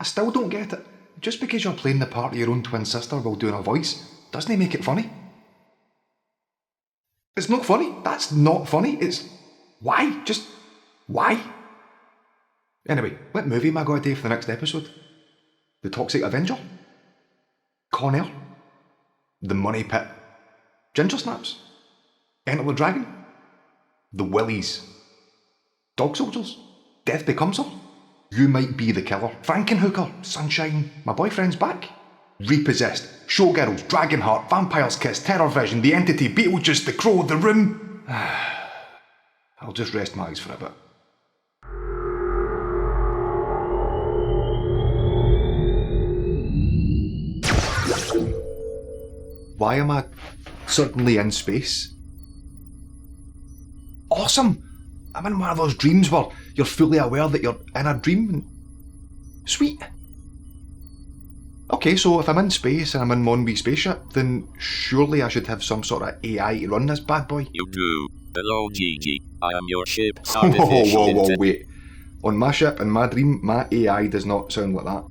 still don't get it. Just because you're playing the part of your own twin sister while doing a voice, doesn't it make it funny? It's not funny. That's not funny. It's... Why? Just... Why? Anyway, what movie am I going to do for the next episode? The Toxic Avenger? Con Air? The Money Pit? Ginger Snaps? Enter the Dragon? The Willies? Dog Soldiers? Death Becomes Her? You Might Be the Killer? Frankenhooker? Sunshine? My Boyfriend's Back? Repossessed? Showgirls? Dragonheart? Vampire's Kiss? Terror Vision? The Entity? Beetlejuice? The Crow? The Room? I'll just rest my eyes for a bit. Why am I suddenly in space? Awesome! I'm in one of those dreams where you're fully aware that you're in a dream. Sweet. Okay, so if I'm in space and I'm in one wee spaceship, then surely I should have some sort of AI to run this bad boy. You do. Hello, Gigi. I am your ship. Whoa, wait. On my ship, in my dream, my AI does not sound like that.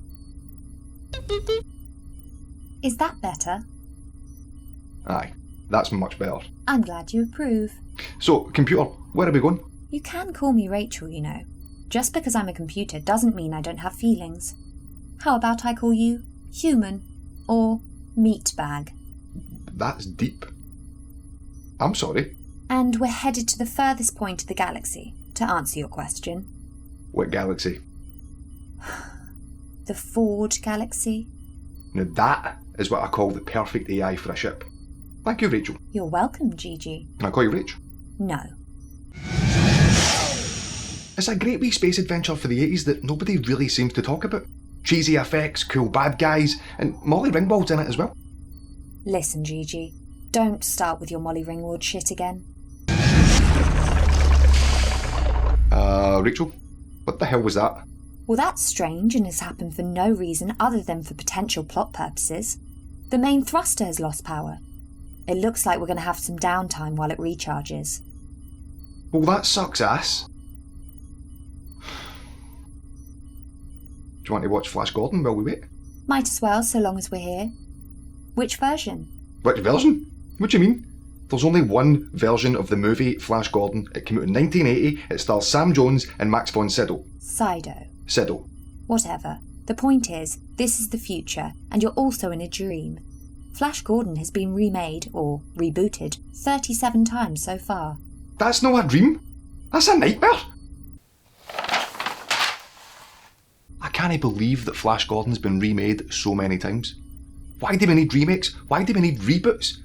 Is that better? Aye, that's much better. I'm glad you approve. So, computer, where are we going? You can call me Rachel, you know. Just because I'm a computer doesn't mean I don't have feelings. How about I call you human or meatbag? That's deep. I'm sorry. And we're headed to the furthest point of the galaxy, to answer your question. What galaxy? The Ford Galaxy. Now that is what I call the perfect AI for a ship. Thank you, Rachel. You're welcome, Gigi. Can I call you Rach? No. It's a great wee space adventure for the 80s that nobody really seems to talk about. Cheesy effects, cool bad guys, and Molly Ringwald's in it as well. Listen, Gigi, don't start with your Molly Ringwald shit again. Rachel, what the hell was that? Well, that's strange and has happened for no reason other than for potential plot purposes. The main thruster has lost power. It looks like we're going to have some downtime while it recharges. Well, that sucks ass. Do you want to watch Flash Gordon while we wait? Might as well, so long as we're here. Which version? Which version? What do you mean? There's only one version of the movie Flash Gordon. It came out in 1980. It stars Sam Jones and Max von Sydow. Sydow. Whatever. The point is, this is the future, and you're also in a dream. Flash Gordon has been remade, or rebooted, 37 times so far. That's not a dream. That's a nightmare. I can't believe that Flash Gordon's been remade so many times. Why do we need remakes? Why do we need reboots?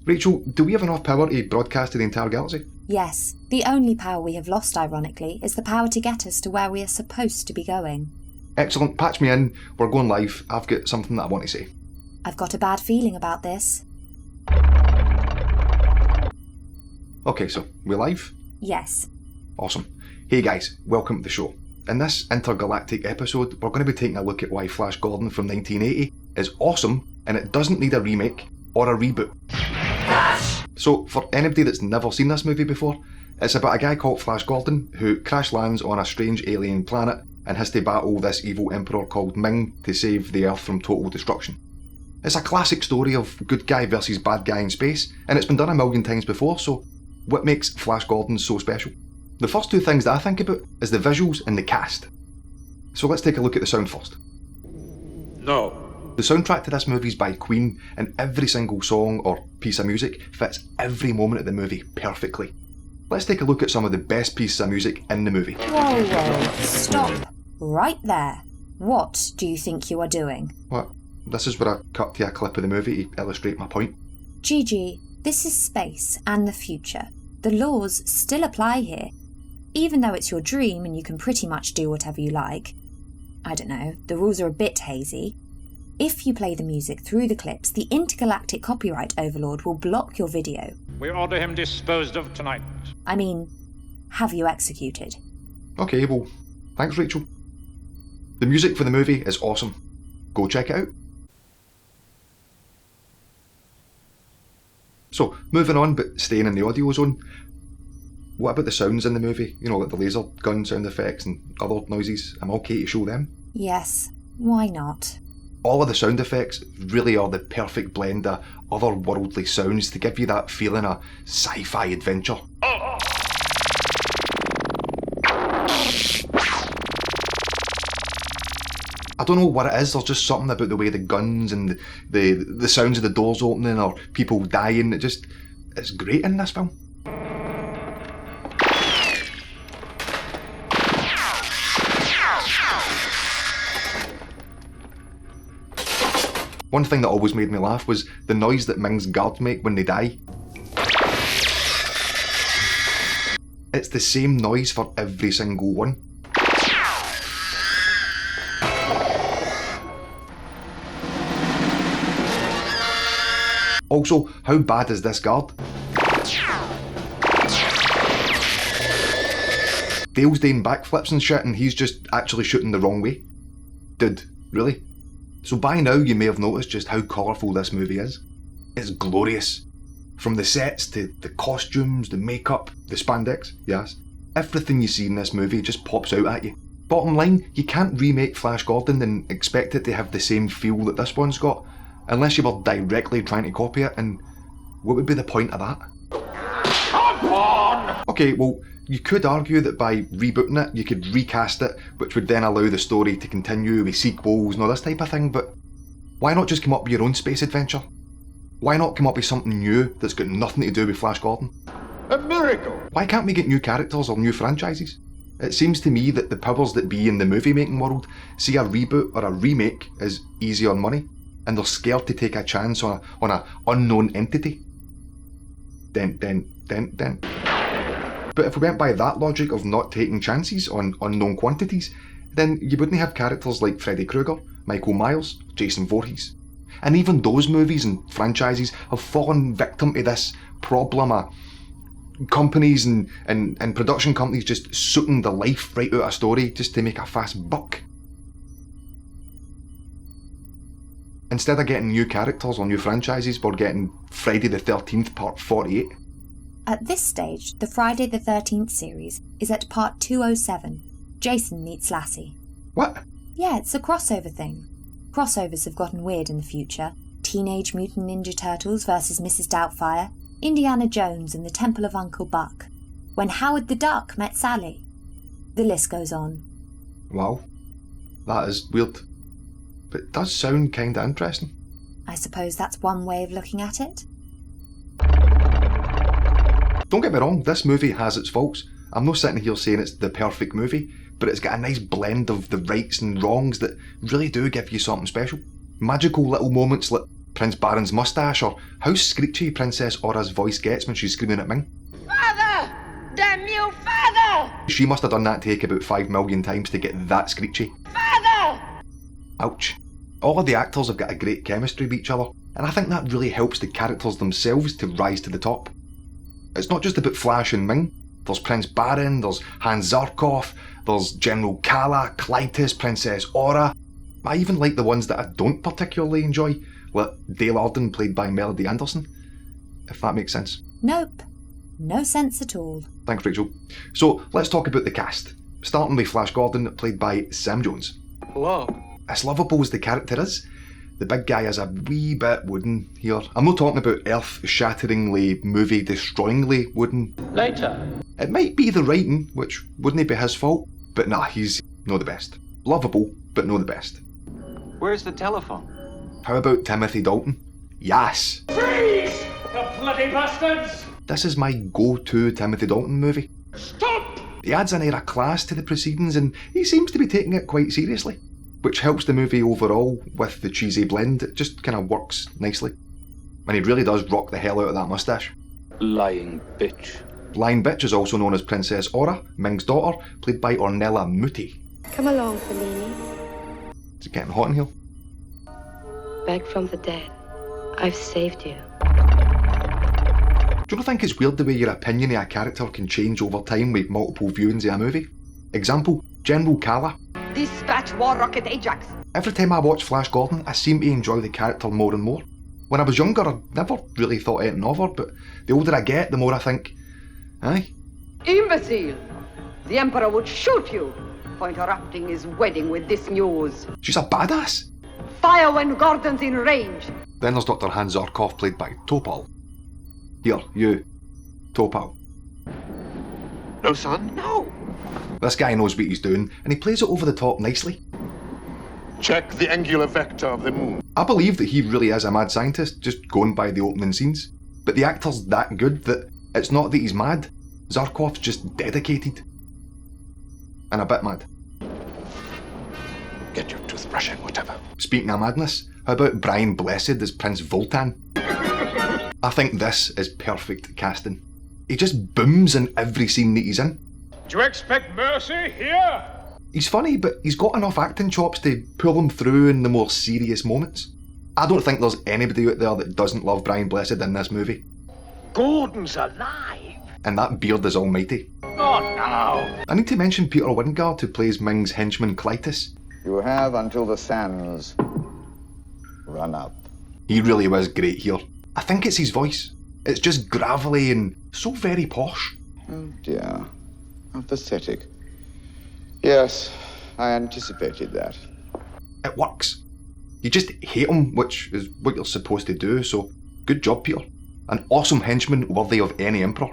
Rachel, do we have enough power to broadcast to the entire galaxy? Yes. The only power we have lost, ironically, is the power to get us to where we are supposed to be going. Excellent. Patch me in. We're going live. I've got something that I want to say. I've got a bad feeling about this. Okay, so we're live? Yes. Awesome. Hey guys, welcome to the show. In this intergalactic episode, we're going to be taking a look at why Flash Gordon from 1980 is awesome and it doesn't need a remake or a reboot. Flash! So, for anybody that's never seen this movie before, it's about a guy called Flash Gordon who crash lands on a strange alien planet and has to battle this evil emperor called Ming to save the Earth from total destruction. It's a classic story of good guy versus bad guy in space, and it's been done a million times before, so what makes Flash Gordon so special? The first two things that I think about is the visuals and the cast. So let's take a look at the sound first. No. The soundtrack to this movie is by Queen, and every single song or piece of music fits every moment of the movie perfectly. Let's take a look at some of the best pieces of music in the movie. Whoa, stop. Right there. What do you think you are doing? What? This is where I cut to a clip of the movie to illustrate my point. Gigi, this is space and the future. The laws still apply here. Even though it's your dream and you can pretty much do whatever you like. I don't know, the rules are a bit hazy. If you play the music through the clips, the intergalactic copyright overlord will block your video. We order him disposed of tonight. I mean, have you executed? Okay, well, thanks Rachel. The music for the movie is awesome. Go check it out. So, moving on, but staying in the audio zone, what about the sounds in the movie? You know, like the laser gun sound effects and other noises. Am I okay to show them? Yes. Why not? All of the sound effects really are the perfect blend of otherworldly sounds to give you that feeling of sci-fi adventure. I don't know what it is, there's just something about the way the guns and the sounds of the doors opening or people dying, it's great in this film. One thing that always made me laugh was the noise that Ming's guards make when they die. It's the same noise for every single one. Also, how bad is this guard? Dale's doing backflips and shit and he's just actually shooting the wrong way. Dude, really? So by now you may have noticed just how colourful this movie is. It's glorious. From the sets to the costumes, the makeup, the spandex, yes. Everything you see in this movie just pops out at you. Bottom line, you can't remake Flash Gordon and expect it to have the same feel that this one's got, unless you were directly trying to copy it, and what would be the point of that? Come on! Okay, well, you could argue that by rebooting it, you could recast it, which would then allow the story to continue with sequels and all this type of thing, but why not just come up with your own space adventure? Why not come up with something new that's got nothing to do with Flash Gordon? A miracle! Why can't we get new characters or new franchises? It seems to me that the powers that be in the movie making world see a reboot or a remake as easy on money, and they're scared to take a chance on a unknown entity. Then. But if we went by that logic of not taking chances on unknown quantities, then you wouldn't have characters like Freddy Krueger, Michael Myers, Jason Voorhees. And even those movies and franchises have fallen victim to this problem of companies and production companies just sucking the life right out of a story just to make a fast buck. Instead of getting new characters or new franchises, we're getting Friday the 13th Part 48. At this stage, the Friday the 13th series is at part 207. Jason meets Lassie. What? Yeah, it's a crossover thing. Crossovers have gotten weird in the future. Teenage Mutant Ninja Turtles versus Mrs. Doubtfire, Indiana Jones and the Temple of Uncle Buck, When Howard the Duck Met Sally. The list goes on. Wow. That is weird. But it does sound kinda interesting. I suppose that's one way of looking at it. Don't get me wrong, this movie has its faults. I'm not sitting here saying it's the perfect movie, but it's got a nice blend of the rights and wrongs that really do give you something special. Magical little moments like Prince Baron's moustache, or how screechy Princess Aura's voice gets when she's screaming at Ming. Father! Damn you, father! She must have done that take about 5 million times to get that screechy. Father! Ouch. All of the actors have got a great chemistry with each other, and I think that really helps the characters themselves to rise to the top. It's not just about Flash and Ming. There's Prince Baron, there's Hans Zarkov, there's General Kala, Clytus, Princess Aura. I even like the ones that I don't particularly enjoy, like Dale Arden played by Melody Anderson, if that makes sense. Nope. No sense at all. Thanks, Rachel. So let's talk about the cast, starting with Flash Gordon, played by Sam Jones. Hello. As lovable as the character is, the big guy is a wee bit wooden here. I'm not talking about earth-shatteringly, movie-destroyingly wooden. Later. It might be the writing, which wouldn't be his fault, but nah, he's no the best. Lovable, but no the best. Where's the telephone? How about Timothy Dalton? Yes! Freeze! The bloody bastards! This is my go-to Timothy Dalton movie. Stop! He adds an air of class to the proceedings and he seems to be taking it quite seriously, which helps the movie overall with the cheesy blend. It just kind of works nicely. And he really does rock the hell out of that moustache. Lying bitch. Lying Bitch is also known as Princess Aura, Ming's daughter, played by Ornella Muti. Come along, Fellini. Is it getting hot in here? Back from the dead. I've saved you. Do you not think it's weird the way your opinion of a character can change over time with multiple viewings of a movie? Example, General Kala. Dispatch War Rocket Ajax. Every time I watch Flash Gordon, I seem to enjoy the character more and more. When I was younger, I never really thought anything of her, but the older I get, the more I think, aye. Imbecile! The Emperor would shoot you. for interrupting his wedding with this news. She's a badass. Fire when Gordon's in range. Then there's Dr. Hans Zarkov, played by Topal. Here, you, Topal. No, son, no. This guy knows what he's doing, and he plays it over the top nicely. Check the angular vector of the moon. I believe that he really is a mad scientist, just going by the opening scenes. But the actor's that good that it's not that he's mad. Zarkov's just dedicated. And a bit mad. Get your toothbrush and whatever. Speaking of madness, how about Brian Blessed as Prince Voltan? I think this is perfect casting. He just booms in every scene that he's in. Do you expect mercy here? He's funny, but he's got enough acting chops to pull him through in the more serious moments. I don't think there's anybody out there that doesn't love Brian Blessed in this movie. Gordon's alive. And that beard is almighty. Not now. I need to mention Peter Wingard, who plays Ming's henchman Clytus. You have until the sands run up. He really was great here. I think it's his voice. It's just gravelly and so very posh. Oh dear. How pathetic. Yes, I anticipated that. It works. You just hate him, which is what you're supposed to do, so good job, Peter. An awesome henchman worthy of any emperor.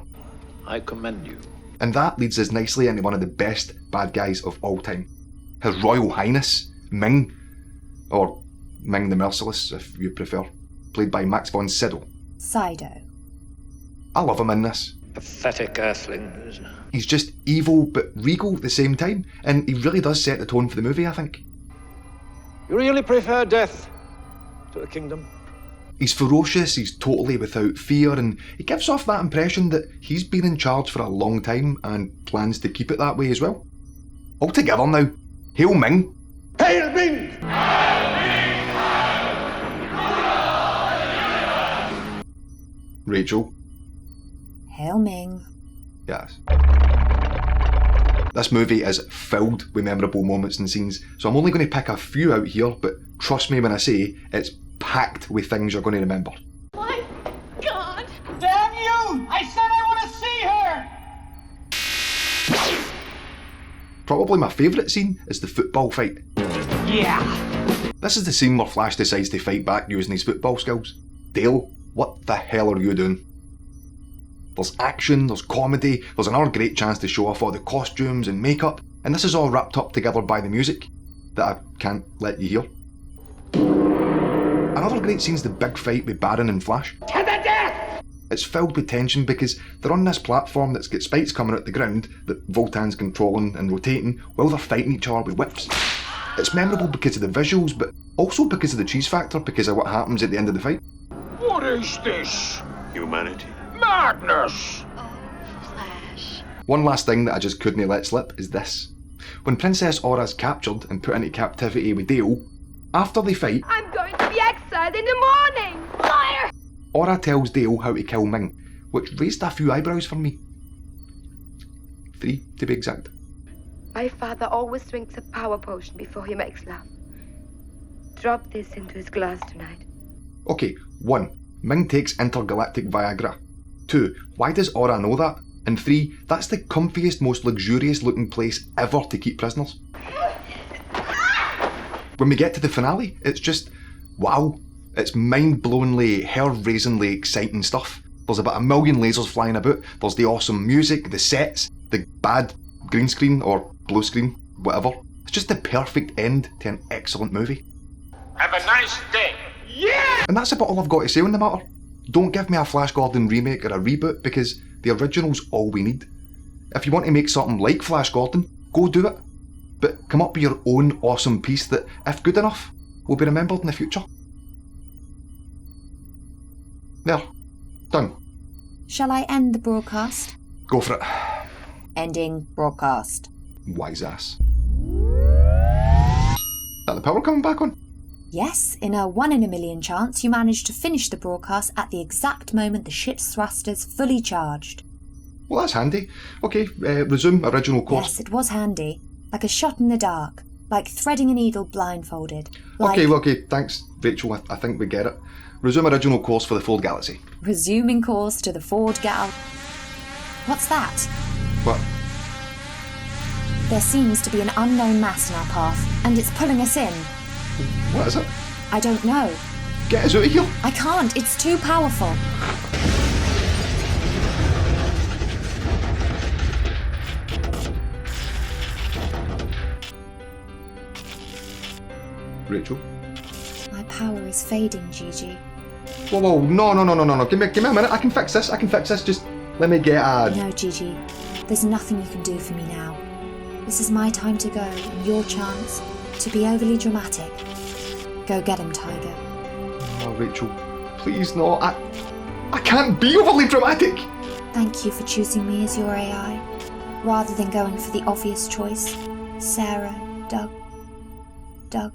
I commend you. And that leads us nicely into one of the best bad guys of all time. His Royal Highness, Ming, or Ming the Merciless, if you prefer, played by Max von Sydow. Sido. I love him in this. Pathetic earthling. He's just evil but regal at the same time, and he really does set the tone for the movie, I think. You really prefer death to a kingdom? He's ferocious, he's totally without fear, and he gives off that impression that he's been in charge for a long time and plans to keep it that way as well. All together now. Hail Ming! Hail Ming! Rachel. Hail Ming. Yes. This movie is filled with memorable moments and scenes, so I'm only going to pick a few out here, but trust me when I say it's packed with things you're going to remember. My God! Damn you! I said I want to see her! Probably my favourite scene is the football fight. Yeah! This is the scene where Flash decides to fight back using his football skills. Dale, what the hell are you doing? There's action, there's comedy, there's another great chance to show off all the costumes and makeup, and this is all wrapped up together by the music that I can't let you hear. Another great scene's the big fight with Baron and Flash. To the death! It's filled with tension because they're on this platform that's got spikes coming out the ground that Voltan's controlling and rotating while they're fighting each other with whips. It's memorable because of the visuals, but also because of the cheese factor, because of what happens at the end of the fight. What is this? Humanity. Madness! Flash. One last thing that I just couldn't let slip is this. When Princess Aura's captured and put into captivity with Dale, after they fight, I'm going to be exiled in the morning! Fire! Aura tells Dale how to kill Ming, which raised a few eyebrows for me. 3 to be exact. My father always drinks a power potion before he makes love. Drop this into his glass tonight. Okay, 1. Ming takes intergalactic Viagra. 2. Why does Aura know that? And 3. That's the comfiest, most luxurious looking place ever to keep prisoners. When we get to the finale, it's just, wow. It's mind-blowingly, hair-raisingly exciting stuff. There's about 1 million lasers flying about, there's the awesome music, the sets, the bad green screen or blue screen, whatever. It's just the perfect end to an excellent movie. Have a nice day. Yeah! And that's about all I've got to say on the matter. Don't give me a Flash Gordon remake or a reboot because the original's all we need. If you want to make something like Flash Gordon, go do it. But come up with your own awesome piece that, if good enough, will be remembered in the future. There. Done. Shall I end the broadcast? Go for it. Ending broadcast. Wise ass. Is that the power coming back on? Yes, in a 1 in a million chance, you managed to finish the broadcast at the exact moment the ship's thrusters fully charged. Well, that's handy. Okay, resume original course. Yes, it was handy. Like a shot in the dark. Like threading a needle blindfolded. Like Okay, thanks, Rachel. I think we get it. Resume original course for the Ford Galaxy. resuming course to the Ford Gal... What's that? What? There seems to be an unknown mass in our path, and it's pulling us in. What is it? I don't know. Get us out of here. I can't, it's too powerful. Rachel? My power is fading, Gigi. Whoa, no. Give me a minute. I can fix this. Just let me get a... No, Gigi. There's nothing you can do for me now. This is my time to go, and your chance to be overly dramatic. Go get him, Tiger. Oh, Rachel. Please, no. I can't be overly dramatic. Thank you for choosing me as your AI, rather than going for the obvious choice. Sarah, Doug.